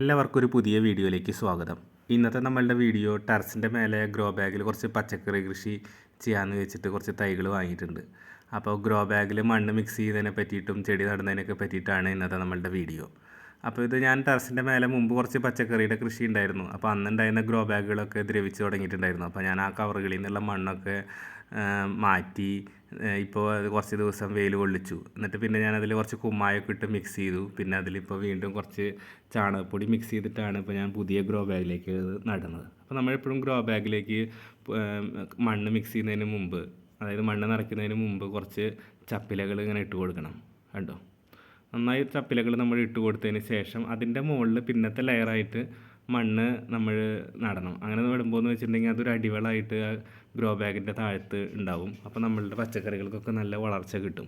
എല്ലാവർക്കും ഒരു പുതിയ വീഡിയോയിലേക്ക് സ്വാഗതം. ഇന്നത്തെ നമ്മളുടെ വീഡിയോ ടെറസിൻ്റെ മേലെ ഗ്രോ ബാഗിൽ കുറച്ച് പച്ചക്കറി കൃഷി ചെയ്യാമെന്ന് വെച്ചിട്ട് കുറച്ച് തൈകൾ വാങ്ങിയിട്ടുണ്ട്. അപ്പോൾ ഗ്രോ ബാഗിൽ മണ്ണ് മിക്സ് ചെയ്യുന്നതിനെ പറ്റിയിട്ടും ചെടി നടുന്നതിനൊക്കെ പറ്റിയിട്ടാണ് ഇന്നത്തെ നമ്മളുടെ വീഡിയോ. അപ്പോൾ ഇത് ഞാൻ ടെറസിൻ്റെ മേലെ മുമ്പ് കുറച്ച് പച്ചക്കറിയുടെ കൃഷി ഉണ്ടായിരുന്നു. അപ്പോൾ അന്നുണ്ടായിരുന്ന ഗ്രോ ബാഗുകളൊക്കെ ദ്രവിച്ച് തുടങ്ങിയിട്ടുണ്ടായിരുന്നു. അപ്പോൾ ഞാൻ ആ കവറുകളിൽ നിന്നുള്ള മണ്ണൊക്കെ മാറ്റി ഇപ്പോൾ അത് കുറച്ച് ദിവസം വെയിൽ കൊള്ളിച്ചു. എന്നിട്ട് പിന്നെ ഞാനതിൽ കുറച്ച് കുമ്മായമൊക്കെ ഇട്ട് മിക്സ് ചെയ്തു. പിന്നെ അതിലിപ്പോൾ വീണ്ടും കുറച്ച് ചാണകപ്പൊടി മിക്സ് ചെയ്തിട്ടാണ് ഇപ്പോൾ ഞാൻ പുതിയ ഗ്രോ ബാഗിലേക്ക് നടുന്നത്. അപ്പോൾ നമ്മളെപ്പോഴും ഗ്രോ ബാഗിലേക്ക് മണ്ണ് മിക്സ് ചെയ്യുന്നതിന് മുമ്പ്, അതായത് മണ്ണ് നിറയ്ക്കുന്നതിന് മുമ്പ് കുറച്ച് ചപ്പിലകൾ ഇങ്ങനെ ഇട്ട് കൊടുക്കണം. കണ്ടോ, നന്നായി ചപ്പിലകൾ നമ്മൾ ഇട്ട് കൊടുത്തതിന് ശേഷം അതിൻ്റെ മുകളിൽ പിന്നത്തെ ലെയറായിട്ട് മണ്ണ് നമ്മൾ നടണം. അങ്ങനെ നടുമ്പോൾ എന്ന് വെച്ചിട്ടുണ്ടെങ്കിൽ അതൊരു അടിവളമായിട്ട് ഗ്രോ ബാഗിൻ്റെ താഴത്ത് ഉണ്ടാവും. അപ്പോൾ നമ്മളുടെ പച്ചക്കറികൾക്കൊക്കെ നല്ല വളർച്ച കിട്ടും.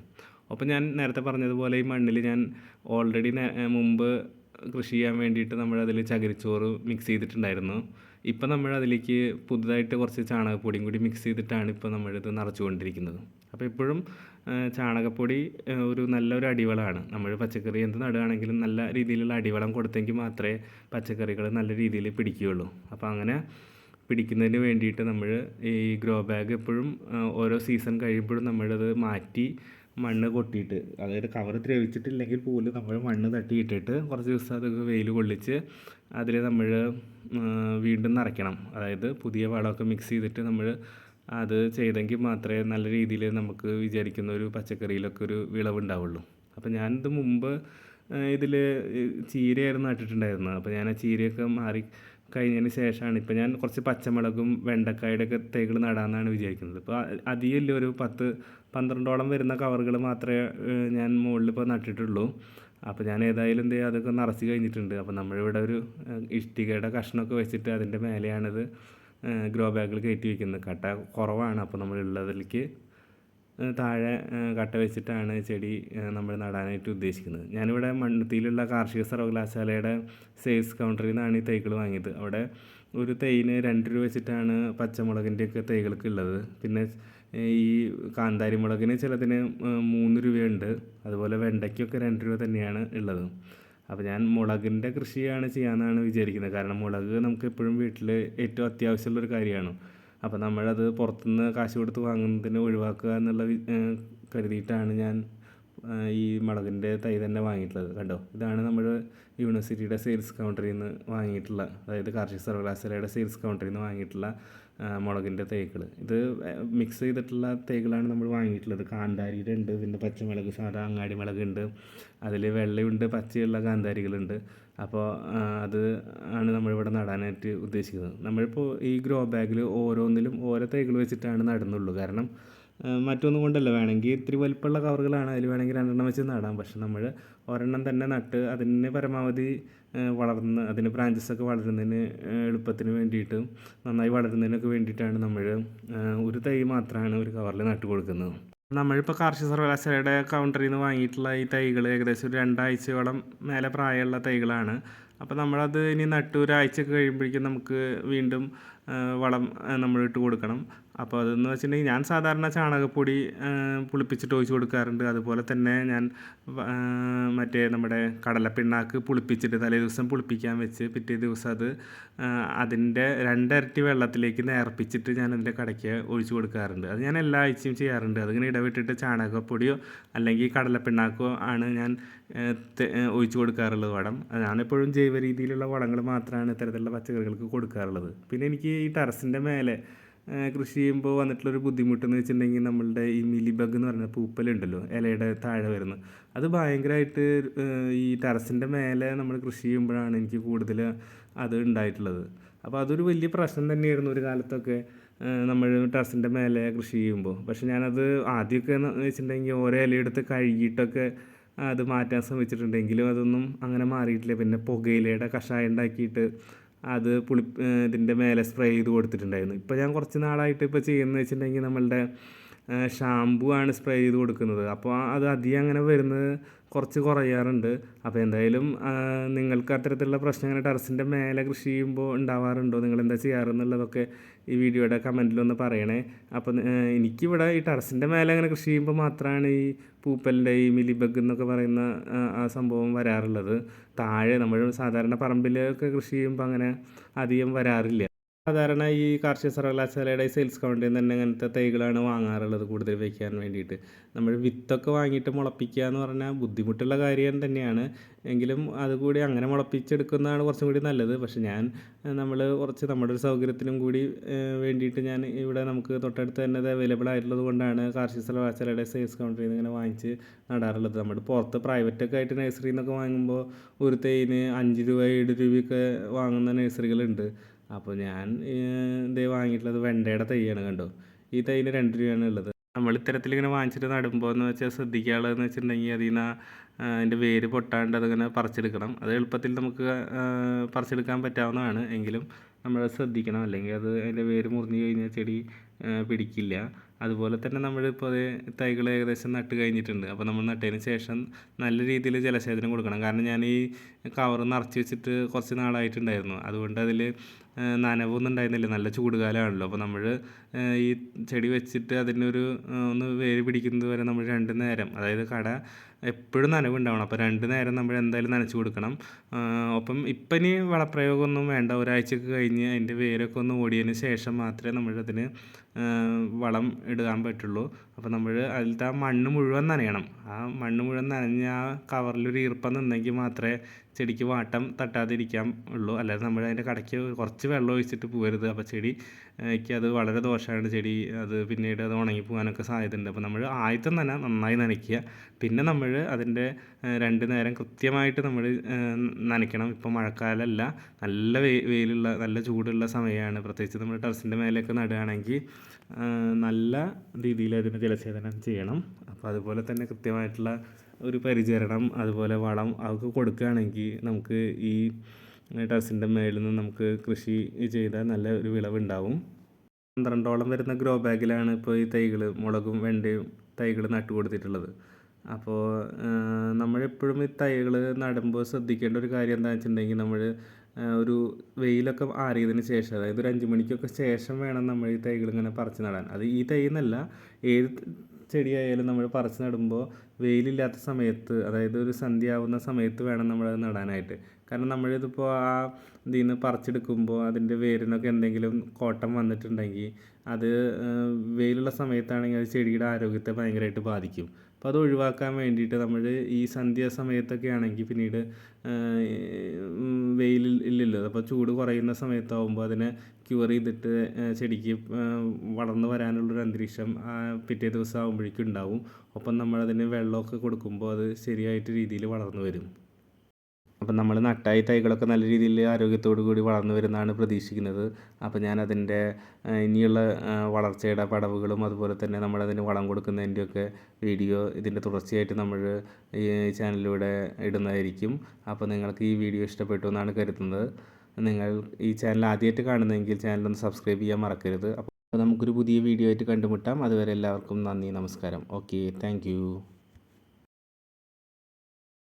അപ്പോൾ ഞാൻ നേരത്തെ പറഞ്ഞതുപോലെ ഈ മണ്ണിൽ ഞാൻ ഓൾറെഡി മുമ്പ് കൃഷി ചെയ്യാൻ വേണ്ടിയിട്ട് നമ്മളതിൽ ചകിരിച്ചോറ് മിക്സ് ചെയ്തിട്ടുണ്ടായിരുന്നു. ഇപ്പം നമ്മളതിലേക്ക് പുതുതായിട്ട് കുറച്ച് ചാണകപ്പൊടിയും കൂടി മിക്സ് ചെയ്തിട്ടാണ് ഇപ്പോൾ നമ്മളിത് നിറച്ചുകൊണ്ടിരിക്കുന്നത്. അപ്പോൾ എപ്പോഴും ചാണകപ്പൊടി ഒരു നല്ലൊരു അടിവളമാണ്. നമ്മൾ പച്ചക്കറി എന്ത് നടുകയാണെങ്കിലും നല്ല രീതിയിലുള്ള അടിവളം കൊടുത്തെങ്കിൽ മാത്രമേ പച്ചക്കറികൾ നല്ല രീതിയിൽ പിടിക്കുകയുള്ളൂ. അപ്പോൾ അങ്ങനെ പിടിക്കുന്നതിന് വേണ്ടിയിട്ട് നമ്മൾ ഈ ഗ്രോ ബാഗ് എപ്പോഴും ഓരോ സീസൺ കഴിയുമ്പോഴും നമ്മളത് മാറ്റി മണ്ണ് കൊട്ടിയിട്ട്, അതായത് കവർ ദ്രവിച്ചിട്ടില്ലെങ്കിൽ പോലും നമ്മൾ മണ്ണ് തട്ടിയിട്ടിട്ട് കുറച്ച് ദിവസം അത് വെയിൽ കൊള്ളിച്ച് അതിൽ നമ്മൾ വീണ്ടും നിറയ്ക്കണം. അതായത് പുതിയ വളമൊക്കെ മിക്സ് ചെയ്തിട്ട് നമ്മൾ അത് ചെയ്തെങ്കിൽ മാത്രമേ നല്ല രീതിയിൽ നമുക്ക് വിചാരിക്കുന്ന ഒരു പച്ചക്കറിയിലൊക്കെ ഒരു വിളവുണ്ടാവുള്ളൂ. അപ്പോൾ ഞാനിത് മുമ്പ് ഇതിൽ ചീരയായിരുന്നു നട്ടിട്ടുണ്ടായിരുന്നത്. അപ്പോൾ ഞാൻ ആ ചീരയൊക്കെ മാറി കഴിഞ്ഞതിന് ശേഷമാണ് ഇപ്പോൾ ഞാൻ കുറച്ച് പച്ചമുളകും വെണ്ടക്കായുടെ ഒക്കെ തൈകൾ നടാമെന്നാണ് വിചാരിക്കുന്നത്. ഇപ്പോൾ അധികമില്ല, ഒരു 10-12 വരുന്ന കവറുകൾ മാത്രമേ ഞാൻ മുകളിൽ ഇപ്പോൾ നട്ടിട്ടുള്ളൂ. അപ്പോൾ ഞാൻ ഏതായാലും എന്ത് ചെയ്യുക, അതൊക്കെ നിറച്ച് കഴിഞ്ഞിട്ടുണ്ട്. അപ്പോൾ നമ്മളിവിടെ ഒരു ഇഷ്ടികയുടെ കഷ്ണമൊക്കെ വെച്ചിട്ട് അതിൻ്റെ മേലെയാണിത് ഗ്രോ ബാഗിൽ കയറ്റി വയ്ക്കുന്നത്. കട്ട കുറവാണ്, അപ്പോൾ നമ്മളുള്ളതിലേക്ക് താഴെ കട്ട വെച്ചിട്ടാണ് ചെടി നമ്മൾ നടാനായിട്ട് ഉദ്ദേശിക്കുന്നത്. ഞാനിവിടെ മണ്ണുത്തിയിലുള്ള കാർഷിക സർവകലാശാലയുടെ സെയിൽസ് കൗണ്ടറിൽ നിന്നാണ് ഈ തൈകൾ വാങ്ങിയത്. അവിടെ ഒരു തൈന് 2 രൂപ വെച്ചിട്ടാണ് പച്ചമുളകിൻ്റെയൊക്കെ തൈകൾക്ക് ഉള്ളത്. പിന്നെ ഈ കാന്താരി മുളകിന് ചിലതിന് 3 രൂപയുണ്ട്. അതുപോലെ വെണ്ടയ്ക്കൊക്കെ 2 രൂപ തന്നെയാണ് ഉള്ളത്. അപ്പോൾ ഞാൻ മുളകിൻ്റെ കൃഷിയാണ് ചെയ്യാമെന്നാണ് വിചാരിക്കുന്നത്. കാരണം മുളക് നമുക്ക് എപ്പോഴും വീട്ടിൽ ഏറ്റവും അത്യാവശ്യമുള്ളൊരു കാര്യമാണ്. അപ്പോൾ നമ്മളത് പുറത്തുനിന്ന് കാശ് കൊടുത്ത് വാങ്ങുന്നതിന് ഒഴിവാക്കുക എന്നുള്ള കരുതിയിട്ടാണ് ഞാൻ ഈ മുളകിൻ്റെ തൈ തന്നെ വാങ്ങിയിട്ടുള്ളത്. കണ്ടോ, ഇതാണ് നമ്മൾ യൂണിവേഴ്സിറ്റിയുടെ സെയിൽസ് കൗണ്ടറിൽ നിന്ന് വാങ്ങിയിട്ടുള്ള, അതായത് കാർഷിക സർവകലാശാലയുടെ സെയിൽസ് കൗണ്ടറിൽ നിന്ന് വാങ്ങിയിട്ടുള്ള മുളകിൻ്റെ തൈകൾ. ഇത് മിക്സ് ചെയ്തിട്ടുള്ള തൈകളാണ് നമ്മൾ വാങ്ങിയിട്ടുള്ളത്. കാന്താരിയുടെ ഉണ്ട്, പിന്നെ പച്ചമുളക്, സാധാ അങ്ങാടി മുളകുണ്ട്, അതിൽ വെള്ളയുണ്ട്, പച്ചയുള്ള കാന്താരികളുണ്ട്. അപ്പോൾ അത് ആണ് നമ്മളിവിടെ നടാനായിട്ട് ഉദ്ദേശിക്കുന്നത്. നമ്മളിപ്പോൾ ഈ ഗ്രോ ബാഗിൽ ഓരോന്നിലും ഓരോ തൈകൾ വെച്ചിട്ടാണ് നടുന്നുള്ളൂ. കാരണം മറ്റൊന്നും കൊണ്ടല്ല, വേണമെങ്കിൽ ഇത്തിരി വലിപ്പമുള്ള കവറുകളാണ്, അതിൽ വേണമെങ്കിൽ 2 വെച്ച് നടാം. പക്ഷെ നമ്മൾ ഒരെണ്ണം തന്നെ നട്ട് അതിന് പരമാവധി വളർന്ന് അതിന് ബ്രാഞ്ചസൊക്കെ വളരുന്നതിന് എളുപ്പത്തിന് വേണ്ടിയിട്ട്, നന്നായി വളരുന്നതിനൊക്കെ വേണ്ടിയിട്ടാണ് നമ്മൾ ഒരു തൈ മാത്രമാണ് ഒരു കവറിൽ നട്ട് കൊടുക്കുന്നത്. നമ്മളിപ്പോൾ കാർഷിക സർവകലാശാലയുടെ കൗണ്ടറിൽ നിന്ന് വാങ്ങിയിട്ടുള്ള ഈ തൈകൾ ഏകദേശം ഒരു 2 ആഴ്ചയോളം മേലെ പ്രായമുള്ള തൈകളാണ്. അപ്പോൾ നമ്മളത് ഇനി നട്ട് ഒരാഴ്ചയൊക്കെ കഴിയുമ്പോഴേക്കും നമുക്ക് വീണ്ടും വളം നമ്മൾ ഇട്ട് കൊടുക്കണം. അപ്പോൾ അതെന്ന് വെച്ചിട്ടുണ്ടെങ്കിൽ ഞാൻ സാധാരണ ചാണകപ്പൊടി പുളിപ്പിച്ചിട്ട് ഒഴിച്ച് കൊടുക്കാറുണ്ട്. അതുപോലെ തന്നെ ഞാൻ മറ്റേ നമ്മുടെ കടലപ്പിണ്ണാക്ക് പുളിപ്പിച്ചിട്ട് തലേ ദിവസം പുളിപ്പിക്കാൻ വെച്ച് പിറ്റേ ദിവസം അത് അതിൻ്റെ 2 ഇരട്ടി വെള്ളത്തിലേക്ക് നേർപ്പിച്ചിട്ട് ഞാൻ അതിൻ്റെ കടയ്ക്ക് ഒഴിച്ച് കൊടുക്കാറുണ്ട്. അത് ഞാൻ എല്ലാ ആഴ്ചയും ചെയ്യാറുണ്ട്. അതിങ്ങനെ ഇടവിട്ടിട്ട് ചാണകപ്പൊടിയോ അല്ലെങ്കിൽ കടലപ്പിണ്ണാക്കോ ആണ് ഞാൻ ഒഴിച്ച് കൊടുക്കാറുള്ളത് വളം. ഞാനെപ്പോഴും ജൈവ രീതിയിലുള്ള വളങ്ങൾ മാത്രമാണ് ഇത്തരത്തിലുള്ള പച്ചക്കറികൾക്ക് കൊടുക്കാറുള്ളത്. പിന്നെ എനിക്ക് ഈ ടെറസിൻ്റെ മേലെ കൃഷി ചെയ്യുമ്പോൾ വന്നിട്ടുള്ളൊരു ബുദ്ധിമുട്ടെന്ന് വെച്ചിട്ടുണ്ടെങ്കിൽ, നമ്മളുടെ ഈ മിലി ബഗ് എന്ന് പറഞ്ഞ പൂപ്പലുണ്ടല്ലോ ഇലയുടെ താഴെ വരുന്നത്, അത് ഭയങ്കരമായിട്ട് ഈ ടെറസിൻ്റെ മേലെ നമ്മൾ കൃഷി ചെയ്യുമ്പോഴാണ് എനിക്ക് കൂടുതൽ അത് ഉണ്ടായിട്ടുള്ളത്. അപ്പോൾ അതൊരു വലിയ പ്രശ്നം തന്നെയായിരുന്നു ഒരു കാലത്തൊക്കെ നമ്മൾ ടെറസിൻ്റെ മേലെ കൃഷി ചെയ്യുമ്പോൾ. പക്ഷെ ഞാനത് ആദ്യമൊക്കെ എന്ന് വെച്ചിട്ടുണ്ടെങ്കിൽ ഓരോ ഇലയെടുത്ത് കഴുകിയിട്ടൊക്കെ അത് മാറ്റാൻ ശ്രമിച്ചിട്ടുണ്ടെങ്കിലും അതൊന്നും അങ്ങനെ മാറിയിട്ടില്ല. പിന്നെ പുകയിലയുടെ കഷായം ഉണ്ടാക്കിയിട്ട് അത് ഇതിൻ്റെ മേലെ സ്പ്രേ ചെയ്ത് കൊടുത്തിട്ടുണ്ടായിരുന്നു. ഇപ്പോൾ ഞാൻ കുറച്ച് നാളായിട്ട് ഇപ്പോൾ ചെയ്യുന്നത് വെച്ചിട്ടുണ്ടെങ്കിൽ നമ്മളുടെ ഷാമ്പു ആണ് സ്പ്രേ ചെയ്ത് കൊടുക്കുന്നത്. അപ്പോൾ അത് അധികം അങ്ങനെ വരുന്നത് കുറച്ച് കുറയാറുണ്ട്. അപ്പോൾ എന്തായാലും നിങ്ങൾക്ക് അത്തരത്തിലുള്ള പ്രശ്നം ഇങ്ങനെ ടെറസിൻ്റെ മേലെ കൃഷി ചെയ്യുമ്പോൾ ഉണ്ടാവാറുണ്ടോ? നിങ്ങളെന്താ ചെയ്യാറെന്നുള്ളതൊക്കെ ഈ വീഡിയോയുടെ കമൻറ്റിലൊന്ന് പറയണേ. അപ്പോൾ എനിക്കിവിടെ ഈ ടെറസിൻ്റെ മേലെ അങ്ങനെ കൃഷി ചെയ്യുമ്പോൾ മാത്രമാണ് ഈ പൂപ്പലിൻ്റെ ഈ മിലിബഗ് എന്നൊക്കെ പറയുന്ന ആ സംഭവം വരാറുള്ളത്. താഴെ നമ്മൾ സാധാരണ പറമ്പിലൊക്കെ കൃഷി ചെയ്യുമ്പോൾ അങ്ങനെ അധികം വരാറില്ല. സാധാരണ ഈ കാർഷിക സർവകലാശാലയുടെ സെയിൽസ് കൗണ്ടറിൽ നിന്ന് തന്നെ ഇങ്ങനത്തെ തൈകളാണ് വാങ്ങാറുള്ളത് കൂടുതൽ വയ്ക്കാൻ വേണ്ടിയിട്ട്. നമ്മൾ വിത്തൊക്കെ വാങ്ങിയിട്ട് മുളപ്പിക്കുക എന്ന് പറഞ്ഞാൽ ബുദ്ധിമുട്ടുള്ള കാര്യം തന്നെയാണ്. എങ്കിലും അതുകൂടി അങ്ങനെ മുളപ്പിച്ചെടുക്കുന്നതാണ് കുറച്ചും കൂടി നല്ലത്. പക്ഷെ നമ്മൾ കുറച്ച് നമ്മുടെ ഒരു സൗകര്യത്തിനും കൂടി വേണ്ടിയിട്ട് ഞാൻ ഇവിടെ നമുക്ക് തൊട്ടടുത്ത് തന്നെ അത് അവൈലബിൾ ആയിട്ടുള്ളത് കൊണ്ടാണ് കാർഷിക സർവകലാശാലയുടെ സെയിൽസ് കൗണ്ടറിൽ നിന്ന് ഇങ്ങനെ വാങ്ങിച്ച് നടാറുള്ളത്. നമ്മൾ പുറത്ത് പ്രൈവറ്റൊക്കെ ആയിട്ട് നഴ്സറിയിൽ നിന്നൊക്കെ വാങ്ങുമ്പോൾ ഒരു തൈന് 5 രൂപ 7 രൂപയൊക്കെ വാങ്ങുന്ന നഴ്സറികളുണ്ട്. അപ്പോൾ ഞാൻ ദേ വാങ്ങിയിട്ടുള്ളത് വെണ്ടയുടെ തൈയാണ്. കണ്ടോ, ഈ തൈന് 2 രൂപയാണ് ഉള്ളത്. നമ്മൾ ഇത്തരത്തിലിങ്ങനെ വാങ്ങിച്ചിട്ട് നടുമ്പോൾ എന്ന് വെച്ചാൽ ശ്രദ്ധിക്കാനുള്ളതെന്ന് വെച്ചിട്ടുണ്ടെങ്കിൽ അതിൽ നിന്ന് അതിൻ്റെ വേര് പൊട്ടാണ്ട് അതിങ്ങനെ പറിച്ചെടുക്കണം. അത് എളുപ്പത്തിൽ നമുക്ക് പറിച്ചെടുക്കാൻ പറ്റാവുന്നതാണ്. എങ്കിലും നമ്മൾ ശ്രദ്ധിക്കണം, അല്ലെങ്കിൽ അത് അതിൻ്റെ വേര് മുറിഞ്ഞ് കഴിഞ്ഞാൽ ചെടി പിടിക്കില്ല. അതുപോലെ തന്നെ നമ്മളിപ്പോൾ അത് തൈകൾ ഏകദേശം നട്ട് കഴിഞ്ഞിട്ടുണ്ട്. അപ്പോൾ നമ്മൾ നട്ടതിന് ശേഷം നല്ല രീതിയിൽ ജലസേചനം കൊടുക്കണം. കാരണം ഞാൻ ഈ കവർ നിറച്ച് വെച്ചിട്ട് കുറച്ച് നാളായിട്ടുണ്ടായിരുന്നു. അതുകൊണ്ട് അതിൽ നനവൊന്നും ഉണ്ടായിരുന്നില്ല. നല്ല ചൂട് കാലമാണല്ലോ. അപ്പോൾ നമ്മൾ ഈ ചെടി വെച്ചിട്ട് അതിനൊരു ഒന്ന് വേര് പിടിക്കുന്നത് വരെ നമ്മൾ 2 നേരം, അതായത് എപ്പോഴും നനവുണ്ടാവണം. അപ്പോൾ 2 നേരം നമ്മൾ എന്തായാലും നനച്ച് കൊടുക്കണം. ഒപ്പം ഇപ്പം ഇനി വളപ്രയോഗമൊന്നും വേണ്ട. ഒരാഴ്ചയൊക്കെ കഴിഞ്ഞ് അതിൻ്റെ വേരൊക്കെ ഒന്ന് ഓടിയതിന് ശേഷം മാത്രമേ നമ്മളതിന് വളം ഇടാൻ പറ്റുള്ളൂ. അപ്പോൾ നമ്മൾ അതിലത്തെ ആ മണ്ണ് മുഴുവൻ നനയണം. ആ മണ്ണ് മുഴുവൻ നനഞ്ഞ് ആ കവറിലൊരു ഈർപ്പം നിന്നെങ്കിൽ മാത്രമേ ചെടിക്ക് വാട്ടം തട്ടാതിരിക്കാൻ ഉള്ളൂ. അല്ലാതെ നമ്മൾ അതിൻ്റെ കടയ്ക്ക് കുറച്ച് വെള്ളം ഒഴിച്ചിട്ട് പോകരുത്. അപ്പോൾ ചെടിക്ക് അത് വളരെ ദോഷമാണ്. അത് പിന്നീട് അത് ഉണങ്ങിപ്പോകാനൊക്കെ സാധ്യതയുണ്ട്. അപ്പോൾ നമ്മൾ ആദ്യത്തെ നന്നായി നനയ്ക്കുക. പിന്നെ നമ്മൾ അതിൻ്റെ 2 നേരം കൃത്യമായിട്ട് നമ്മൾ നനയ്ക്കണം. ഇപ്പോൾ മഴക്കാലമല്ല, നല്ല വെയിലുള്ള നല്ല ചൂടുള്ള സമയമാണ്. പ്രത്യേകിച്ച് നമ്മൾ ടെറസിൻ്റെ മേലെയൊക്കെ നടുകയാണെങ്കിൽ നല്ല രീതിയിൽ അതിന് ജലസേചനം ചെയ്യണം. അപ്പോൾ അതുപോലെ തന്നെ കൃത്യമായിട്ടുള്ള ഒരു പരിചരണം, അതുപോലെ വളം അതൊക്കെ കൊടുക്കുകയാണെങ്കിൽ നമുക്ക് ഈ ടെറസിൻ്റെ മേളിൽ നിന്ന് നമുക്ക് കൃഷി ചെയ്താൽ നല്ല ഒരു വിളവുണ്ടാവും. 12ഓളം വരുന്ന ഗ്രോ ബാഗിലാണ് ഇപ്പോൾ ഈ മുളകും വെണ്ടയും തൈകൾ നട്ടു കൊടുത്തിട്ടുള്ളത്. അപ്പോൾ നമ്മളെപ്പോഴും ഈ തൈകൾ നടുമ്പോൾ ശ്രദ്ധിക്കേണ്ട ഒരു കാര്യം എന്താണെന്ന് വെച്ചിട്ടുണ്ടെങ്കിൽ നമ്മൾ ഒരു വെയിലൊക്കെ ആറിയതിന് ശേഷം, അതായത് ഒരു 5 മണിക്കൊക്കെ ശേഷം വേണം നമ്മൾ ഈ തൈകൾ ഇങ്ങനെ പറിച്ച് നടാൻ. അത് ഈ തൈ എന്നല്ല, ഏത് ചെടിയായാലും നമ്മൾ പറിച്ച് നടുമ്പോൾ വെയിലില്ലാത്ത സമയത്ത്, അതായത് ഒരു സന്ധ്യ ആവുന്ന സമയത്ത് വേണം നമ്മളത് നടാനായിട്ട്. കാരണം നമ്മളിതിപ്പോൾ ഇതിൽ നിന്ന് പറിച്ചെടുക്കുമ്പോൾ അതിൻ്റെ വേരിനൊക്കെ എന്തെങ്കിലും കോട്ടം വന്നിട്ടുണ്ടെങ്കിൽ അത് വെയിലുള്ള സമയത്താണെങ്കിൽ അത് ചെടിയുടെ ആരോഗ്യത്തെ ഭയങ്കരമായിട്ട് ബാധിക്കും. അപ്പോൾ അത് ഒഴിവാക്കാൻ വേണ്ടിയിട്ട് നമ്മൾ ഈ സന്ധ്യ സമയത്തൊക്കെ ആണെങ്കിൽ പിന്നീട് ഇല്ലല്ലോ, അപ്പോൾ ചൂട് കുറയുന്ന സമയത്താവുമ്പോൾ അതിനെ ക്യൂർ ചെയ്തിട്ട് ചെടിക്ക് വളർന്നു വരാനുള്ളൊരു അന്തരീക്ഷം പിറ്റേ ദിവസം ആകുമ്പോഴേക്കും ഉണ്ടാവും. ഒപ്പം നമ്മളതിന് വെള്ളമൊക്കെ കൊടുക്കുമ്പോൾ അത് ശരിയായിട്ട് രീതിയിൽ വളർന്നു വരും. അപ്പം നമ്മൾ നട്ടായി തൈകളൊക്കെ നല്ല രീതിയിൽ ആരോഗ്യത്തോടു കൂടി വളർന്നു വരുന്നതാണ് പ്രതീക്ഷിക്കുന്നത്. അപ്പോൾ ഞാനതിൻ്റെ ഇനിയുള്ള വളർച്ചയുടെ പടവുകളും അതുപോലെ തന്നെ നമ്മളതിന് വളം കൊടുക്കുന്നതിൻ്റെയൊക്കെ വീഡിയോ ഇതിൻ്റെ തുടർച്ചയായിട്ട് നമ്മൾ ഈ ചാനലിലൂടെ ഇടുന്നതായിരിക്കും. അപ്പോൾ നിങ്ങൾക്ക് ഈ വീഡിയോ ഇഷ്ടപ്പെട്ടു എന്നാണ് കരുതുന്നത്. നിങ്ങൾ ഈ ചാനൽ ആദ്യമായിട്ട് കാണുന്നതെങ്കിൽ ചാനലൊന്ന് സബ്സ്ക്രൈബ് ചെയ്യാൻ മറക്കരുത്. അപ്പോൾ നമുക്കൊരു പുതിയ വീഡിയോ ആയിട്ട് കണ്ടുമുട്ടാം. അതുവരെ എല്ലാവർക്കും നന്ദി, നമസ്കാരം. Okay, thank